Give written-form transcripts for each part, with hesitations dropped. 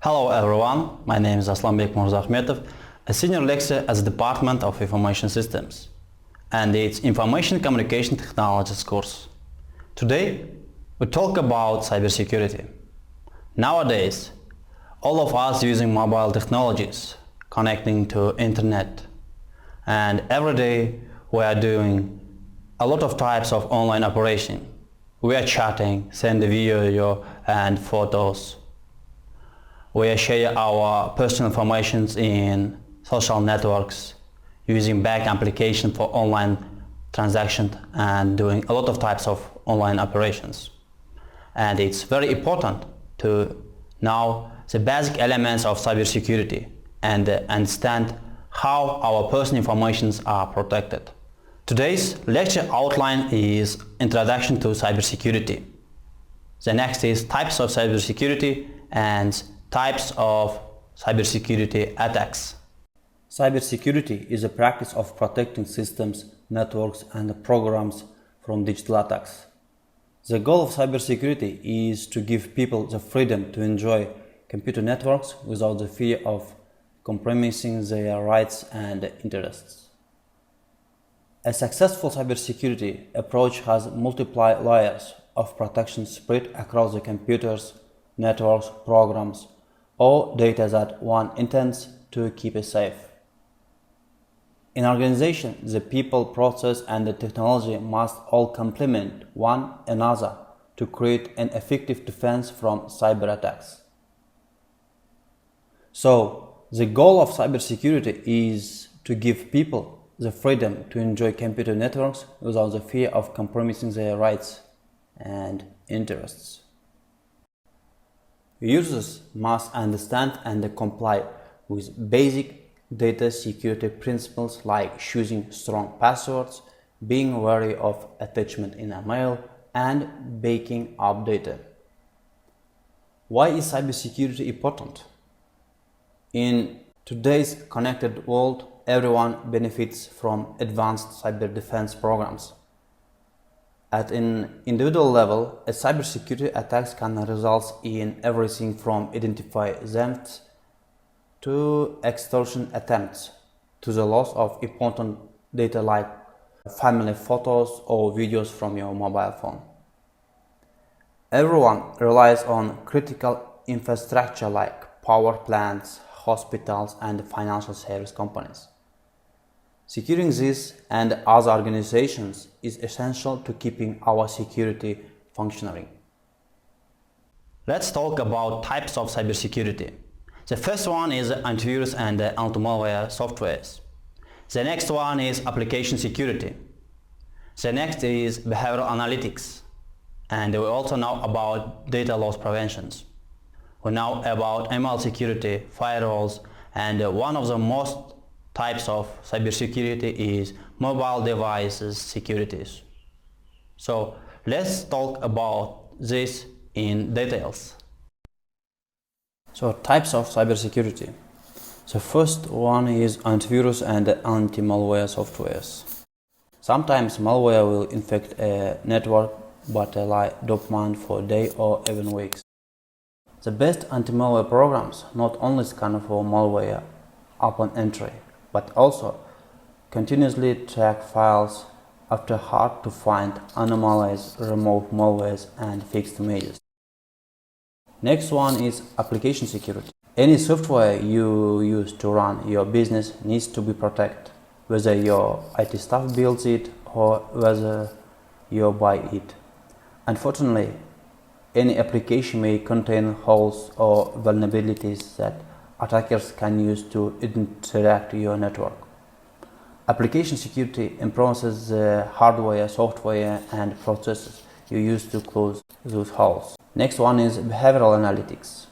Hello everyone, my name is Aslanbek Murzahmetov, a senior lecturer at the Department of Information Systems and its Information Communication Technologies course. Today we talk about cybersecurity. Nowadays, all of us using mobile technologies, connecting to internet, and every day we are doing a lot of types of online operation. We are chatting, send video and photos. We share our personal information in social networks, using bank application for online transactions and doing a lot of types of online operations. And it's very important to know the basic elements of cybersecurity and understand how our personal information are protected. Today's lecture outline is Introduction to Cybersecurity. The next is Types of Cybersecurity and Types of cybersecurity attacks. Cybersecurity is a practice of protecting systems, networks, and programs from digital attacks. The goal of cybersecurity is to give people the freedom to enjoy computer networks without the fear of compromising their rights and interests. A successful cybersecurity approach has multiple layers of protection spread across the computers, networks, programs, or data that one intends to keep safe. In organization, the people, process, and the technology must all complement one another to create an effective defense from cyber attacks. So, the goal of cybersecurity is to give people the freedom to enjoy computer networks without the fear of compromising their rights and interests. Users must understand and comply with basic data security principles like choosing strong passwords, being wary of attachment in a mail, and backing up data. Why is cybersecurity important? In today's connected world, everyone benefits from advanced cyber defense programs. At an individual level, a cybersecurity attack can result in everything from identify thefts to extortion attempts to the loss of important data like family photos or videos from your mobile phone. Everyone relies on critical infrastructure like power plants, hospitals, and financial service companies. Securing these and other organizations is essential to keeping our security functioning. Let's talk about types of cybersecurity. The first one is antivirus and anti-malware softwares. The next one is application security. The next is behavioral analytics. And we also know about data loss preventions. We know about ML security, firewalls, and one of the most types of cybersecurity is mobile devices securities. So let's talk about this in details. So types of cybersecurity. The first one is antivirus and anti-malware softwares. Sometimes malware will infect a network but lie dormant for days or even weeks. The best anti-malware programs not only scan for malware upon entry, but also continuously track files after hard to find anomalies, remove malwares, and fix images. Next one is application security. Any software you use to run your business needs to be protected, whether your IT staff builds it or whether you buy it. Unfortunately, any application may contain holes or vulnerabilities that attackers can use to interact with your network. Application security improves the hardware, software, and processes you use to close those holes. Next one is behavioral analytics.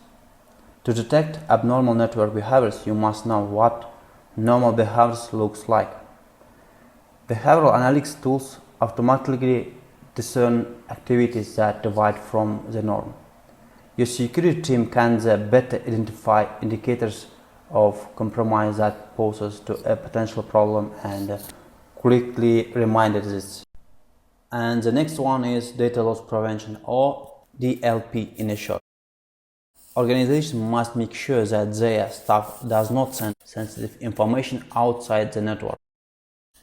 To detect abnormal network behaviors, you must know what normal behaviors looks like. Behavioral analytics tools automatically discern activities that deviate from the norm. Your security team can better identify indicators of compromise that poses to a potential problem and quickly remind this. And the next one is data loss prevention, or DLP in a short. Organizations must make sure that their staff does not send sensitive information outside the network.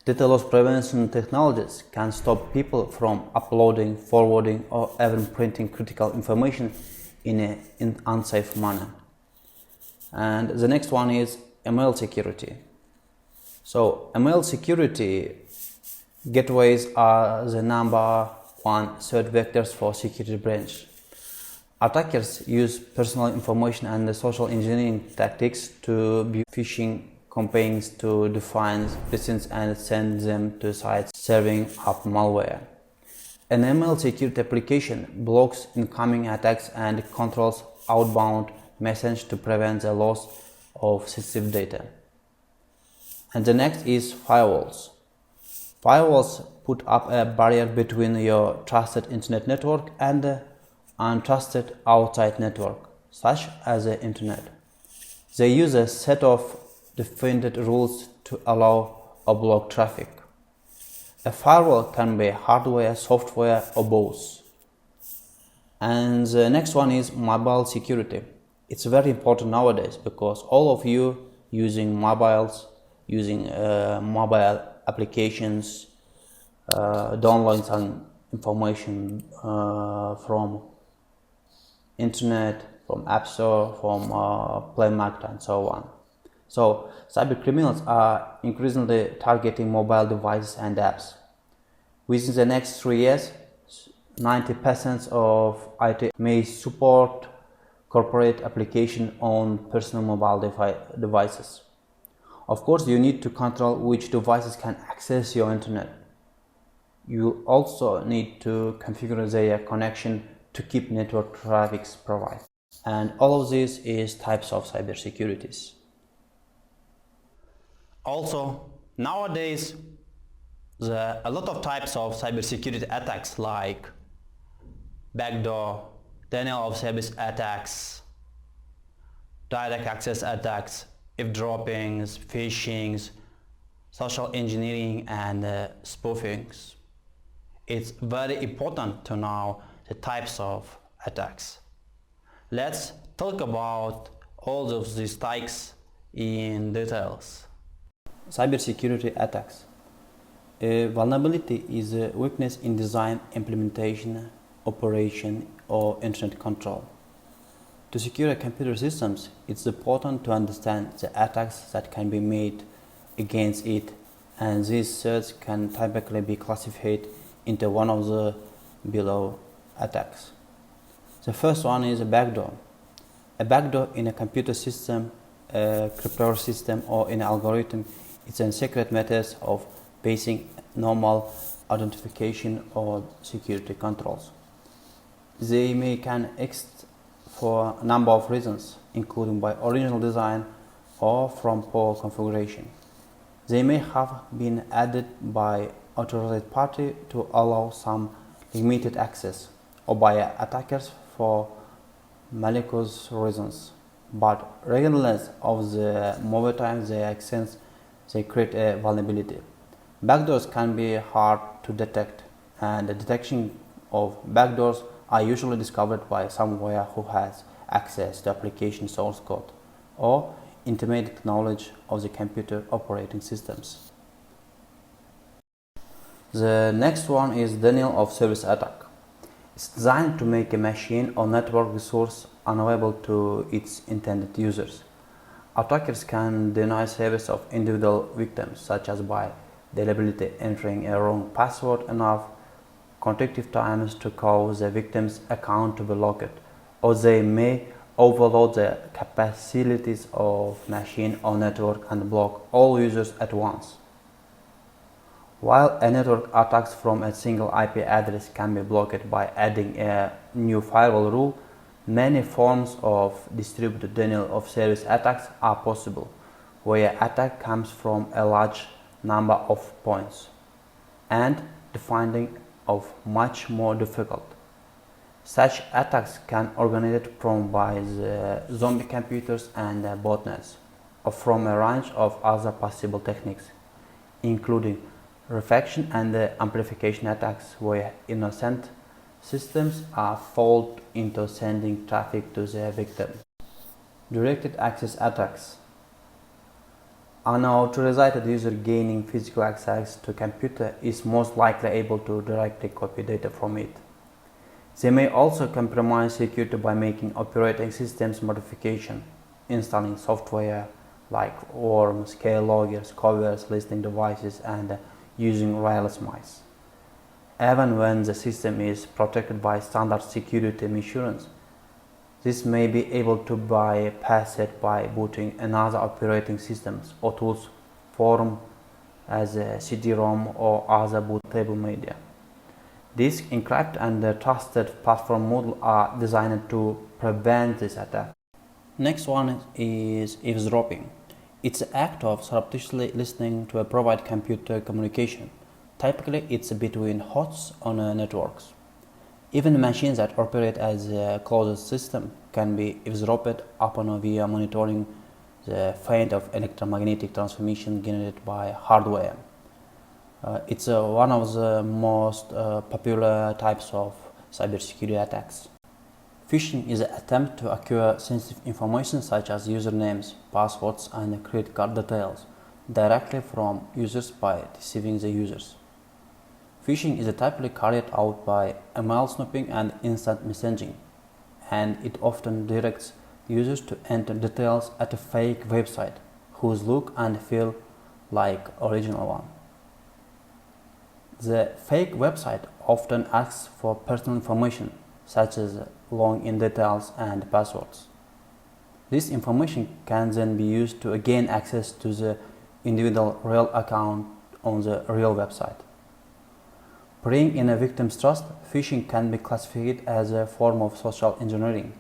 Data loss prevention technologies can stop people from uploading, forwarding, or even printing critical information in an unsafe manner. And the next one is email security. So email security gateways are the number one threat vectors for security breach. Attackers use personal information and social engineering tactics to build phishing campaigns to define persons and send them to sites serving up malware. An email security application blocks incoming attacks and controls outbound message to prevent the loss of sensitive data. And the next is firewalls. Firewalls put up a barrier between your trusted internet network and the untrusted outside network, such as the internet. They use a set of defined rules to allow or block traffic. A firewall can be hardware, software, or both. And the next one is mobile security. It's very important nowadays because all of you using mobiles, using mobile applications, downloading some information from internet, from App Store, from Play Market, and so on. So cyber criminals are increasingly targeting mobile devices and apps. Within the next 3 years, 90% of IT may support corporate application on personal mobile devices. Of course, you need to control which devices can access your internet. You also need to configure their connection to keep network traffic provided. And all of this is types of cybersecurities. Also, nowadays, a lot of types of cybersecurity attacks like backdoor, denial of service attacks, direct access attacks, eavesdroppings, phishings, social engineering, and spoofings. It's very important to know the types of attacks. Let's talk about all of these types in details. Cybersecurity attacks. A vulnerability is a weakness in design, implementation, operation, or internet control. To secure computer systems, it's important to understand the attacks that can be made against it, and these threats can typically be classified into one of the below attacks. The first one is a backdoor. A backdoor in a computer system, a cryptography system, or in an algorithm is a secret method of basic normal identification or security controls. They can exist for a number of reasons, including by original design or from poor configuration. They may have been added by authorized party to allow some limited access, or by attackers for malicious reasons. But regardless of the more time they access, they create a vulnerability. Backdoors can be hard to detect, and the detection of backdoors are usually discovered by someone who has access to application source code or intermediate knowledge of the computer operating systems. The next one is denial of service attack. It's designed to make a machine or network resource unavailable to its intended users. Attackers can deny service of individual victims, such as by deliberately entering a wrong password enough consecutive times to cause the victim's account to be locked, or they may overload the capacities of machine or network and block all users at once. While a network attacks from a single IP address can be blocked by adding a new firewall rule, many forms of distributed denial of service attacks are possible, where attack comes from a large number of points, and the finding of much more difficult. Such attacks can originate from by the zombie computers and botnets, or from a range of other possible techniques, including reflection and amplification attacks, where innocent systems are fooled into sending traffic to their victim. Directed access attacks. Unauthorized user gaining physical access to a computer is most likely able to directly copy data from it. They may also compromise security by making operating systems modification, installing software like worms, keyloggers, covers, listening devices, and using wireless mice. Even when the system is protected by standard security measures, this may be able to bypass it by booting another operating systems or tools form as a CD-ROM or other bootable media. These encrypted and trusted platform models are designed to prevent this attack. Next one is eavesdropping. It's the act of surreptitiously listening to a private computer communication. Typically, it's between hosts on networks. Even machines that operate as a closed system can be eavesdropped upon via monitoring the faint of electromagnetic transmission generated by hardware. It's one of the most popular types of cybersecurity attacks. Phishing is an attempt to acquire sensitive information such as usernames, passwords, and credit card details directly from users by deceiving the users. Phishing is typically carried out by email snooping and instant messaging, and it often directs users to enter details at a fake website whose look and feel like original one. The fake website often asks for personal information such as login details and passwords. This information can then be used to gain access to the individual real account on the real website. Preying in a victim's trust, phishing can be classified as a form of social engineering.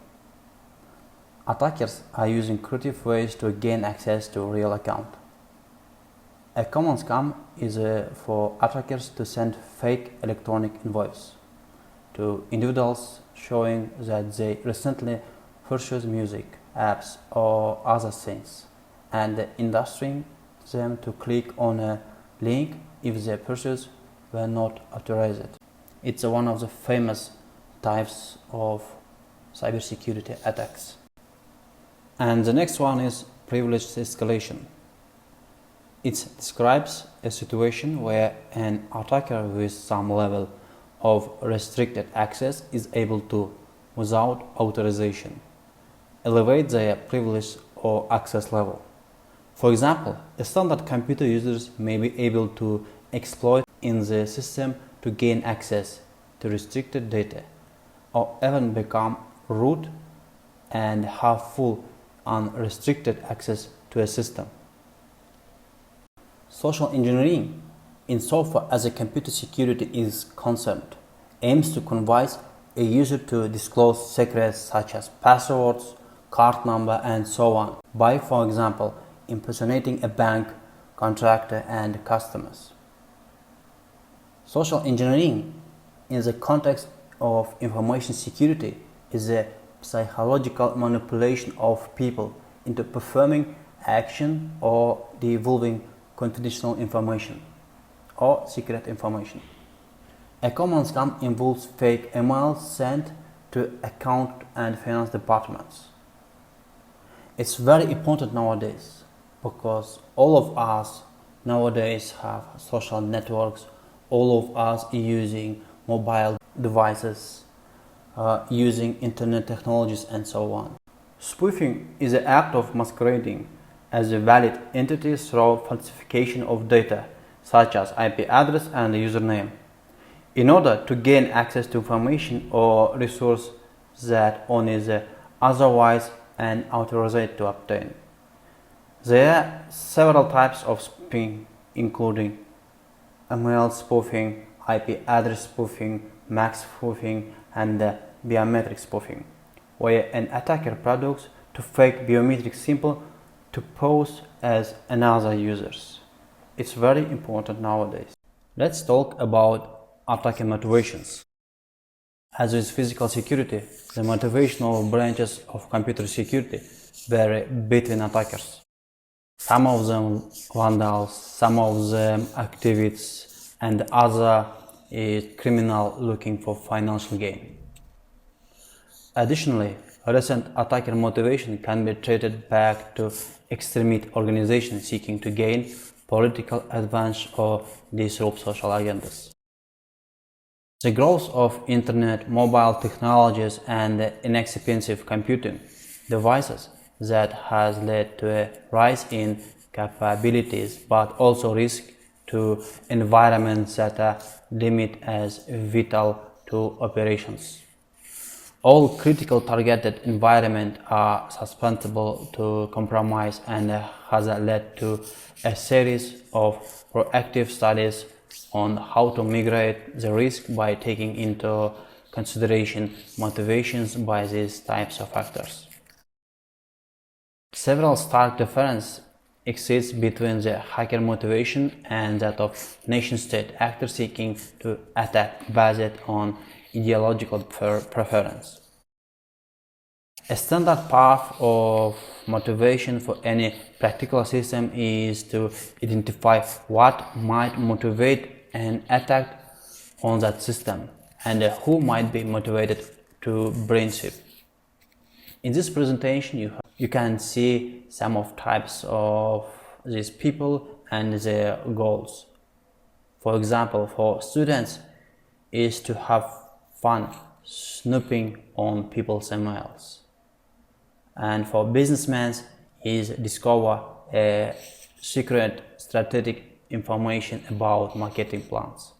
Attackers are using creative ways to gain access to a real account. A common scam is for attackers to send fake electronic invoices to individuals showing that they recently purchased music, apps, or other things, and inducing them to click on a link if the purchase were not authorized. It's one of the famous types of cybersecurity attacks. And the next one is privileged escalation. It describes a situation where an attacker with some level of restricted access is able to, without authorization, elevate their privilege or access level. For example, a standard computer users may be able to exploit in the system to gain access to restricted data, or even become root and have full unrestricted access to a system. Social engineering, insofar as a computer security is concerned, aims to convince a user to disclose secrets such as passwords, card number, and so on, by, for example, impersonating a bank, contractor, and customers. Social engineering, in the context of information security, is a psychological manipulation of people into performing action or divulging confidential information or secret information. A common scam involves fake emails sent to account and finance departments. It's very important nowadays because all of us nowadays have social networks, all of us are using mobile devices, using internet technologies, and so on. Spoofing is an act of masquerading as a valid entity through falsification of data such as IP address and username in order to gain access to information or resource that one is otherwise unauthorized to obtain. There are several types of spoofing, including email spoofing, IP address spoofing, MAC spoofing, and biometric spoofing, where an attacker products to fake biometric symbol to pose as another users. It's very important nowadays. Let's talk about attacker motivations. As with physical security, the motivational branches of computer security vary between attackers. Some of them vandals, some of them activists, and other is criminal looking for financial gain. Additionally, recent attacker motivation can be traced back to extremist organizations seeking to gain political advantage or disrupt social agendas. The growth of internet, mobile technologies, and inexpensive computing devices that has led to a rise in capabilities, but also risk to environments that are deemed as vital to operations. All critical targeted environments are susceptible to compromise and has led to a series of proactive studies on how to mitigate the risk by taking into consideration motivations by these types of actors. Several stark differences exist between the hacker motivation and that of nation-state actors seeking to attack based on ideological preference. A standard path of motivation for any particular system is to identify what might motivate an attack on that system and who might be motivated to breach it. In this presentation, you can see some of types of these people and their goals. For example, for students is to have fun snooping on people's emails. And for businessmen is discover a secret strategic information about marketing plans.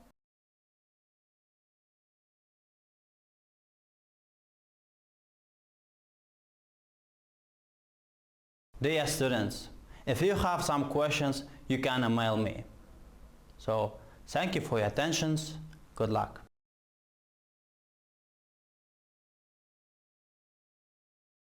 Dear students, if you have some questions, you can email me. So, thank you for your attention. Good luck.